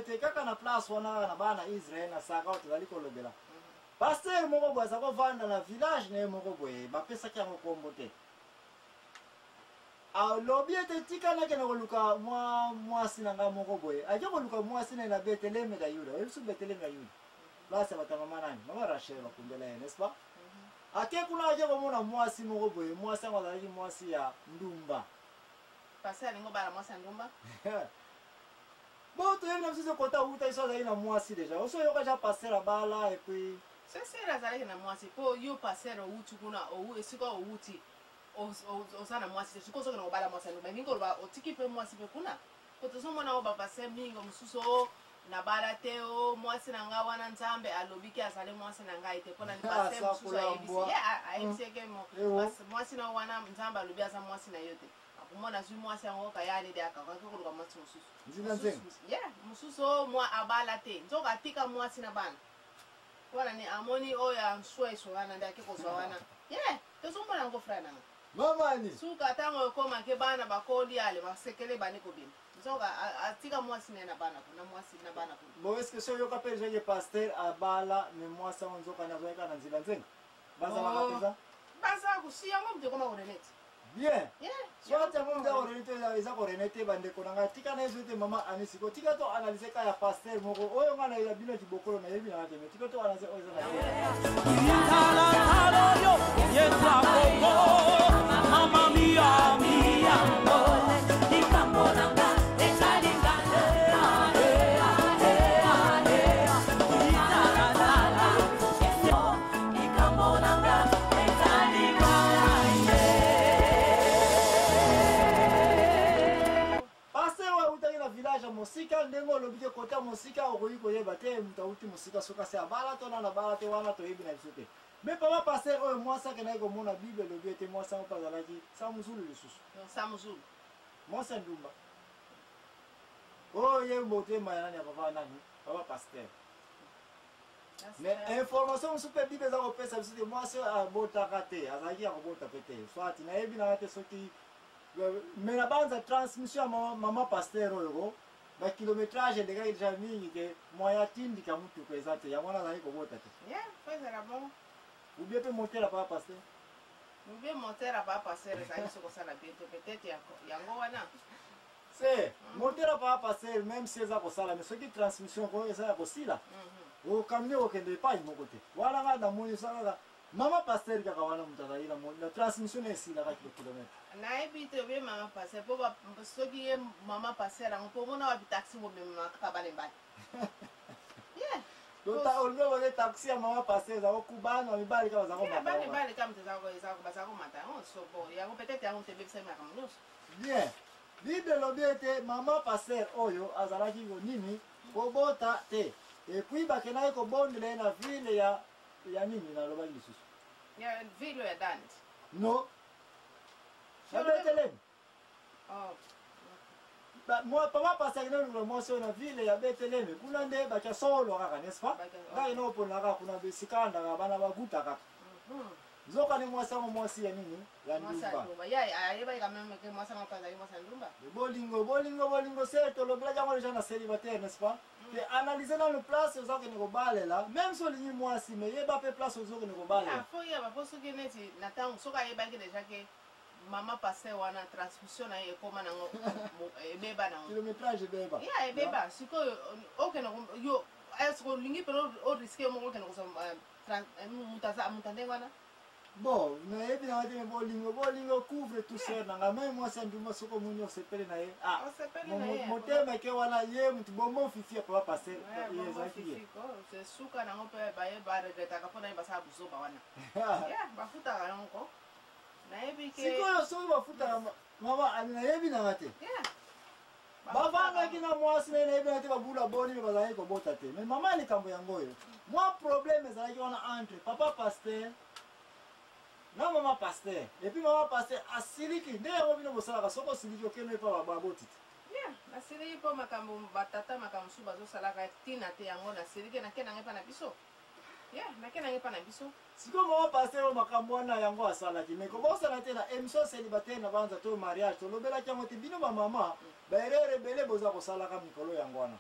te kaka na place wana na bana Israël na saka otali kolobela. Pasteur moko boye za ko vanda na village ne moko boye ba pesa ki yango kombo te. A lobi ete tika na kena koluka mwasi na nga moko boye. Aje koluka mwasi na Bethlehem da Yuda. Yesu Bethlehem da Yuda. Basi batama nani? Mama Rachel bakumbela n'est-ce pas? Ake kuna aje komona mwasi moko boye, mwasi ngazalaki mwasi ya ndumba. Pasteur ngo bala mwasi ndumba? Bon, tu es même si ce côté où tu es na mwasi déjà. Oso yoka ja passer la bala et puis c'est razalaki na mwasi po yo passer outu kuna ou esiko outi osana mwasi siko so na bala mwasi ndumba. Ningo ba otiki pe mwasi pe kuna. Ko to so mona oba passer mingo mususo na bala teo mwasi na nga wana nzambe alobiki asale mwasi na nga ite pona ni passer mususo ayebisi. Yeah, ayebisi ke mo. Mwasi na wana nzambe alobi asa mwasi na yote. Mwana zui mwasi yango kayali de aka kwa kwa mwasi mususu. Nzina nzenga. Yeah, mususu mwa abala te. Nzoka tika mwasi na bana. Wana ni amoni oya nswe wana ndake kozwana. Yeah, tozo mwana ngo frana. Mama ni. Suka tango koma ke bana bakoli ale basekele bani ko bini. Nzoka atika mwasi na bana kuna mwasi na bana kuna. Bon, est-ce que so yoka pe je pasteur abala me mwasi nzoka na zoeka na nzila nzenga? Baza la kapeza? Baza kusiya ngo mde koma koneneti. Bien. Yeah. Soit tu as orenete eza korenete bande konanga tika na ezote mama anisiko tika to analyser ka ya pasteur moko oyo ngana ya bino kibokolo na yebi na teme tika to analyser oyo na mama mia ikamona musika ndengo lobike kota musika okoyiko yeba te mutauti musika soka se abala to na bala te wana to yebi na bisote mais papa passer oyo mwasa ke na ko mona bible lobi te mwasa mpazalaki sa muzulu lisusu sa muzulu mwasa ndumba oh ye mbote mayana ya papa nani papa pasteur mais information super bible za ko pesa bisote mwasa abota kate azaki ya kobota pete soit na yebi na te soki mais la bande transmission mama pasteur oyo ba kilométrage de gars déjà mingi que moya tindi ka mutu présente ya mwana na ko bota te yeah fait ça bon ou bien peut monter la pas passer ou bien monter la pas passer ça il se ça la bien peut-être ya ngo wana c'est monter la pas passer même si ça ko sala mais ce qui transmission ko ça ko sila o kamne o kende pa imo côté wala nga da moni sala mama pasteur ka wana mutala ila mo la transmission est sila ka kilomètre na ebite be mama passer po ba soki ye mama passer ang po mona wa taxi mo be mama ka bale bale yeah do ta olwe wa taxi ya mama passer za ko kubana mibali ka za ko mata bale kam te za ko ba za ko mata on so bo ya ko peut-être ya on te be se ma kam nyos bien bible lobi ete mama passer oyo azalaki ko nini ko bota te et puis ba kenai ko bondele na ville ya nini na loba lisusu ya video ya dant no na Bethlehem oh moi papa passer na le motion na ville ya Bethlehem kuna nde ba cha solo kaka n'est-ce pas ngai no pona kaka kuna besikanda ka bana baguta kaka zoka ni mwasa mwasi ya nini ya ndumba ya ayeba kama mke mwasa mapaza ya mwasa ndumba bolingo c'est to le blague moi les gens na célibataire n'est-ce pas et analyser dans le place aux autres ne bale là même si les mwasi mais yeba pe place aux autres ne bale ah faut ya ba poso ke neti na tango soka yeba ke déjà que mama passer wana transmission na e koma na ebeba na kilométrage ebeba ya ebeba siko okay no yo est-ce que lingi pero o risque mo ko ko mutande wana bon mais bien bolingo couvre tout ça na même moi ça nduma soko munyo sepele na ye ah motema ke wana ye mutu bombo fifi pa passer ye zaki c'est suka na ngope ba ye ba regreta ka pona ba sa buzo ba wana ya bafuta ka nko na yebi ke siko so bafuta mama ana yebi na mate yeah bavanga kina mwasi na yebi na te babula boni ba za ko bota te mais mama ni kambo yango yo moi problème za ki wana entre papa pasteur na mama pasteur et puis mama pasteur asiriki nde yango bino bosala ka soko siliki okene pa baboti yeah asiriki po makambo batata makambo su bazo sala ka tina te yango na siriki na kena ngepa na biso yeah na kena ngepa na biso siko mama pasteur makambo wana yango asala ki meko bosala te na émission célibataire na banza to mariage to lobela kyango te bino ba mama ba erreur bele boza ko sala ka mikolo yango wana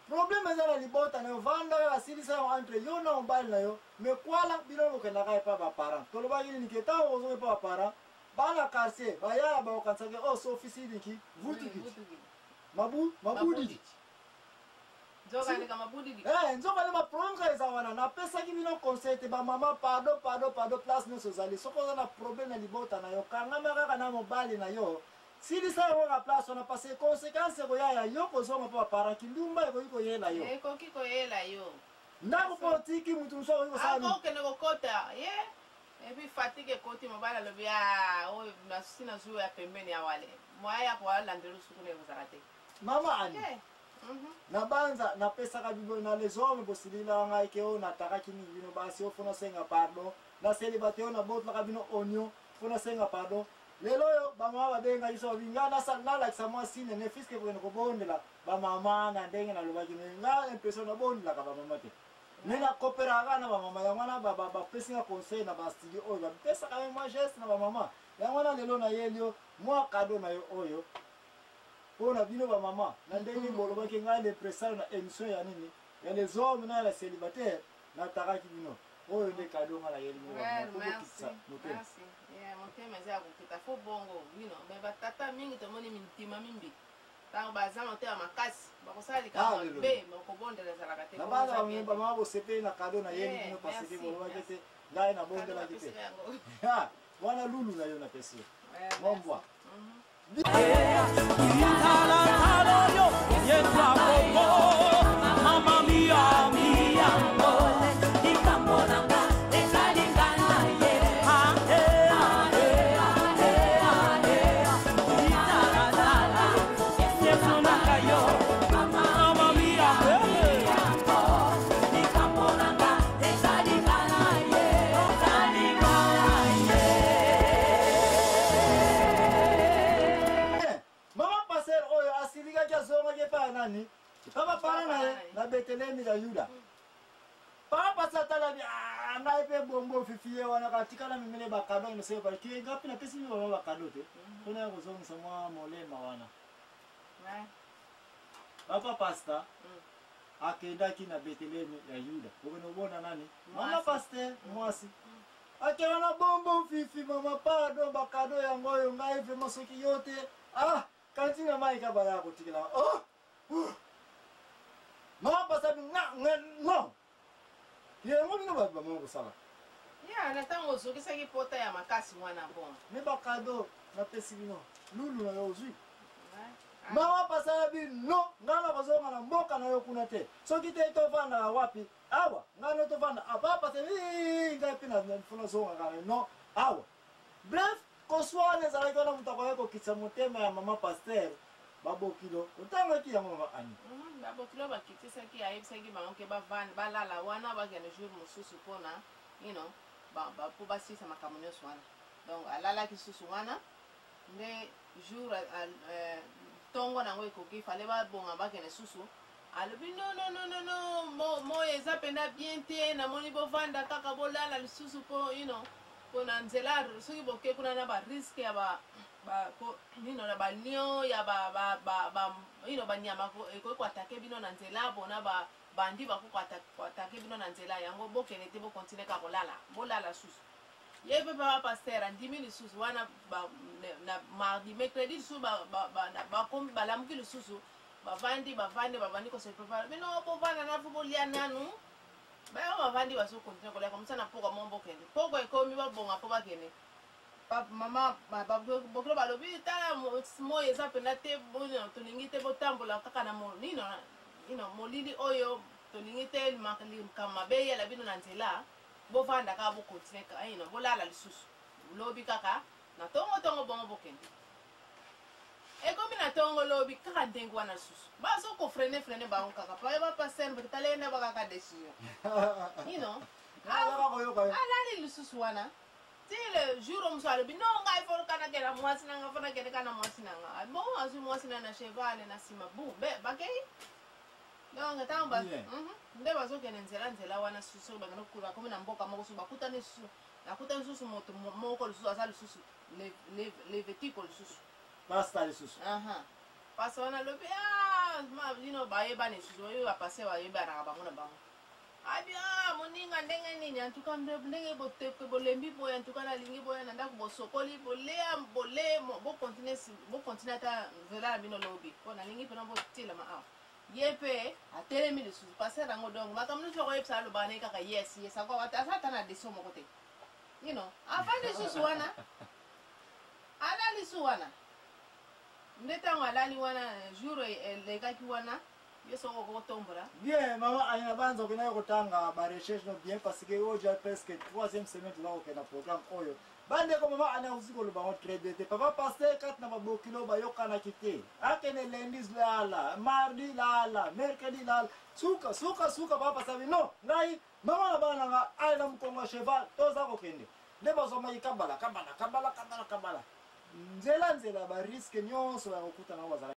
problème eza na libota na yo vanda asilisa yo entre yo na mobali na yo me kwala bino bokendaka epa baparent tolobaki nini ke ntango ozoka epa baparent bana quartier bayaya bakokanisaki o so ofisi niki vutukiti mabudidi nzokani baproblème ka eza wana napesaki bino conseil te bamama pardon place nyonso ozali soki oza na problème na libota na yo kangama kaka na mobali na yo silisa yango na place wana parce que conséquence ekoyaya yo kozonga mpo baparent kindumba ekoki koyela yo ekoki koyela yo ndako mpo otiki mutu mosu akoki kosala okende kokota ye epuis fatigue ekoti mobali alobi oyo nasusi nazwi ya pembeni ya wale mwaya ya kowalandela usuku na ekozala te mama ani nabanza napesaka bino na les hommes bosilila ngai ke oyo natakaki mingi bino basi ofo nasenga pardon na célibataire oyo nabotelaka bino oignon fo nasenga pardon lelo oyo bamama babengaki so babi nga nalakisa mwa sine ne fiske kokende kobondela bamama na ndenge nalobaki me nga impression nabondelaka bamama te me nakoperaka na bamama yango wana bapesinga conseil na bastudio oyo bapesaka me mwa geste na bamama yango wana lelo nayeli yo mwa kado na yo oyo mpo na bino bamama na ndenge bolobaki ngai lepresare na émission ya nini ya les hommes na ya la célibataire natakaki bino oyo nde kado nga nayeli merci motema eza ya kokita fo bongo bino me batata mingi tomoni mitima mimbi ntango baza motema makasi bakosala likambo mabe bakobondela ezalaka te bamama bosepeli na kado nayeli bino parce ke bolobaki te ngai nabondelaki te wana lulu na yo napesi yo mombwa Mamma mia, mia, nani papa para na Betelemi ya Yuda papa satala bi ngai pe bombo fifiye wana katikana mimele bakado imesema pale ki ngapi na pesi mimi bakado te kuna yako zongi samwa molema wana papa pasta akendaki na Betelemi ya Yuda ukona nani mama pasteur mwasi akewana bombo fifi mama pardon bakado yango yo ngai pe masoki yote kantina mai kaba yako tikila mama pasa no yengo bino ba mongo sala ya na tango zokisaki pota ya makasi mwana bon me bakado na pesi bino lulu na yo ozwi mama pasa bino ngana bazonga na mboka na yo kuna te soki te tovanda wapi awa ngana tovanda papa te ngai pina funa zonga kana no awa bref koswana ezalaki wana moto akoki kokitisa motema ya mama pasteur babokilo otangaki yango mama ani babokilo bakitisaki ayebisaki bango ke bavanda balala wana bakende jour mosusu mpona mpo basisa makambo nyonso wana donc alalaki susu wana nde jour ntongo nango ekoki fale babonga bakende susu alobi no moyo eza mpena bien te namoni bovanda kaka bolala lisusu mpo mpona nzela soki boke kuna na bariske ya na balion ya banyama ekoki koatake bino na nzela bona bandi bakokoatake bino na nzela yango bokende te bokontinue ka kolala bolala susu ye mpe papa paster andimi lisusu wana na mardi mercredi lisusu balamuki lisusu bavandi koseprepare bino bovanda nafu bolia nanu bayo bavandi bazokontinue kolia komisa na poko mo bokende poko ekomi babonga mpo bakende mama bokilo balobi tala moyo eza mpena te tolingi te botambola kaka na molili oyo tolingi te likambo mabe eyela bino na nzela bovanda kaka bokontinue bolala lisusu lobi kaka na tongo bongo bokende ekomi na tongo lobi kaka ndenge wana lisusu bazokofrene bango kaka paye bapasene batalende bakaka décision alali lisusu wana ti le jour omusu alobi no ngai fo kanakela mwasi nanga fo nakende kana mwasi nanga bon azwi mwasi na cheval na nsima bu bakei donc ntango nde bazokende nzela wana susu bakomi na mboka moko susu bakutani lisusu moto moko lisusu aza lisusu levetiko lisusu pasta lisusu pasa wana alobi ma bino bayeba ne suzo yo apase bayeba na bango na bango abia moninga ndenge nini antuka ndenge botepe bolembi boya antuka na lingi boya na ndako bosokoli bolea bolemo bo continuer ta vela bino lobby pona lingi pona bo tila ma yepe atelemi le suzo passer rango donc makamno so ko yepsa lo bane kaka yes akwa wata asa tana deso mo kote you know afande susu wana ala li suwana ndeta ngalali wana jour le kaki wana yeso ko tombra bien mama aina banza kina kutanga ba recherche no bien parce que oja presque 3e semaine là au na programme oyo bande ko mama ana uziko lo ba trader te papa passer 4 na ba kilo ba yokana kite akene lundi lala mardi lala mercredi lala suka papa sabi no ngai mama bana nga aina mkonga cheval toza ko kende leba zo mai kabala nzela ba risque nyonso ya kokuta na wazala